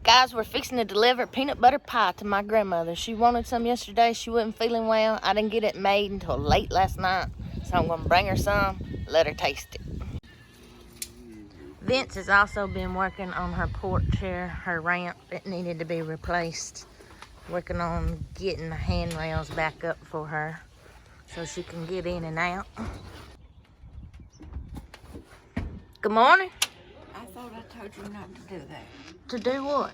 Guys, we're fixing to deliver peanut butter pie to my grandmother. She wanted some yesterday. She wasn't feeling well. I didn't get it made until late last night. So I'm going to bring her some, let her taste it. Vence has also been working on her porch here, her ramp. It needed to be replaced. Working on getting the handrails back up for her so she can get in and out. Good morning. I thought I told you not to do that. To do what?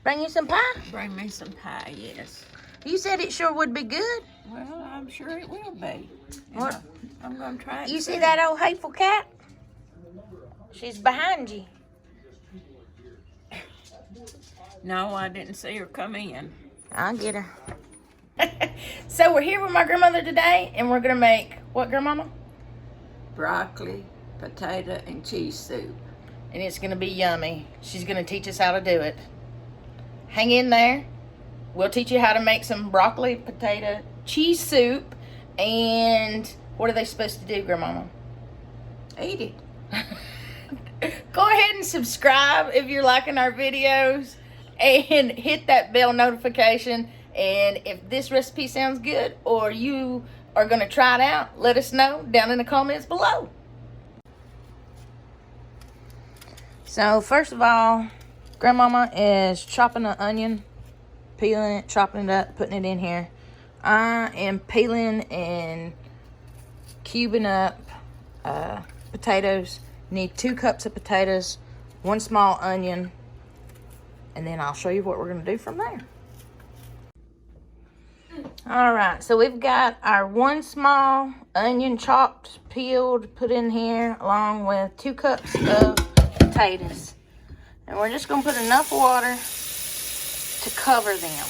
Bring you some pie? Bring me some pie, yes. You said it sure would be good. Well, I'm sure it will be. What? I'm going to try it. You see that old hateful cat? She's behind you. No, I didn't see her come in. I'll get her. So we're here with my grandmother today, and we're going to make, what, Grandmama? Broccoli, potato, and cheese soup. And it's going to be yummy. She's going to teach us how to do it. Hang in there. We'll teach you how to make some broccoli, potato, cheese soup, and what are they supposed to do, Grandmama? Eat it. Go ahead and subscribe if you're liking our videos, and hit that bell notification. And if this recipe sounds good or you are going to try it out, let us know down in the comments below. So first of all, Grandmama is chopping an onion, peeling it, chopping it up, putting it in here. I am peeling and cubing up potatoes. Need 2 cups of potatoes, 1 small onion, and then I'll show you what we're going to do from there. All right, so we've got our 1 small onion chopped, peeled, put in here, along with 2 cups of potatoes. And we're just going to put enough water to cover them.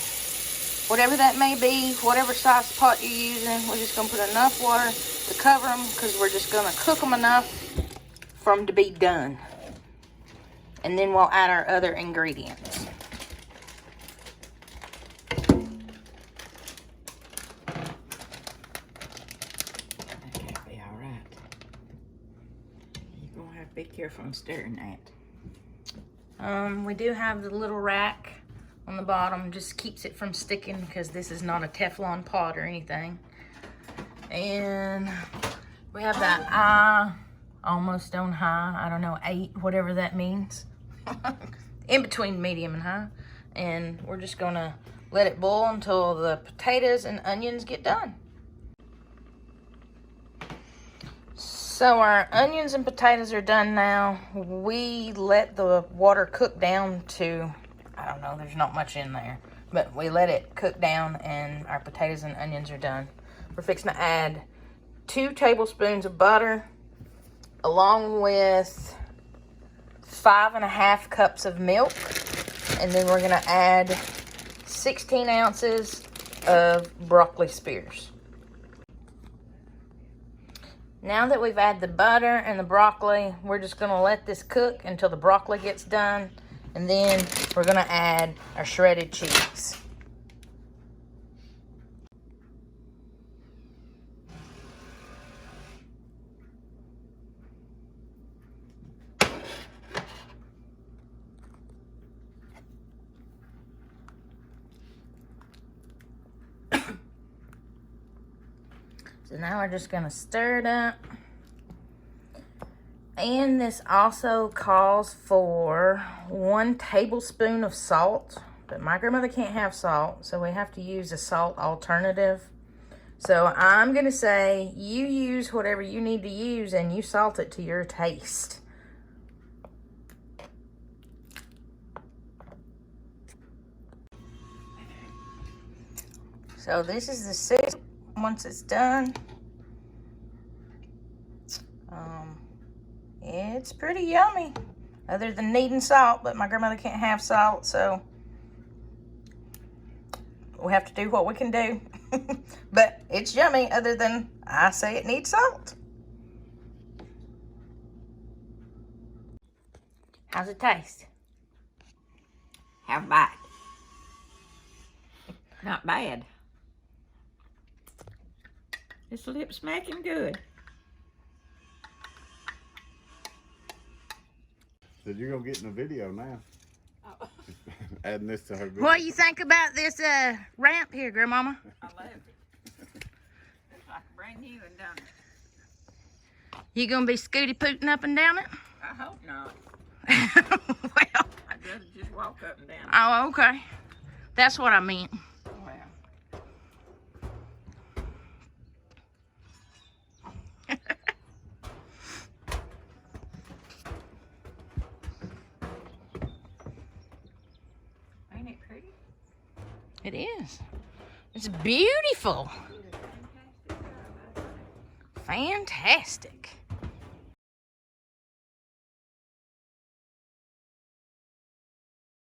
Whatever that may be, whatever size pot you're using, we're just going to put enough water to cover them because we're just going to cook them enough for them to be done. And then we'll add our other ingredients. That can't be all right. You're going to have to be careful and stirring that. We do have the little rack on the bottom, just keeps it from sticking because this is not a Teflon pot or anything. And we have that eye almost on high, I don't know, 8, whatever that means. In between medium and high. And we're just gonna let it boil until the potatoes and onions get done. So our onions and potatoes are done now. We let the water cook down to, I don't know, there's not much in there, but we let it cook down and our potatoes and onions are done. We're fixing to add 2 tablespoons of butter along with 5.5 cups of milk. And then we're gonna add 16 ounces of broccoli spears. Now that we've added the butter and the broccoli, we're just gonna let this cook until the broccoli gets done. And then we're gonna add our shredded cheese. So now we're just gonna stir it up. And this also calls for 1 tablespoon of salt, but my grandmother can't have salt, so we have to use a salt alternative. So I'm gonna say you use whatever you need to use and you salt it to your taste. So this is the soup once it's done. It's pretty yummy, other than needing salt, but my grandmother can't have salt, so we have to do what we can do. But it's yummy, other than I say it needs salt. How's it taste? Have a bite. Not bad. This lip smacking good. So you're gonna get in the video now. Oh, Adding this to her. What do you think about this ramp here, Grandmama? I love it. Looks like brand new and done. You gonna be scooty pooting up and down it? I hope not. Well, I'd rather just walk up and down. oh, okay. That's what I meant. Wow. Ain't it pretty? It is. It's beautiful. Fantastic. Fantastic.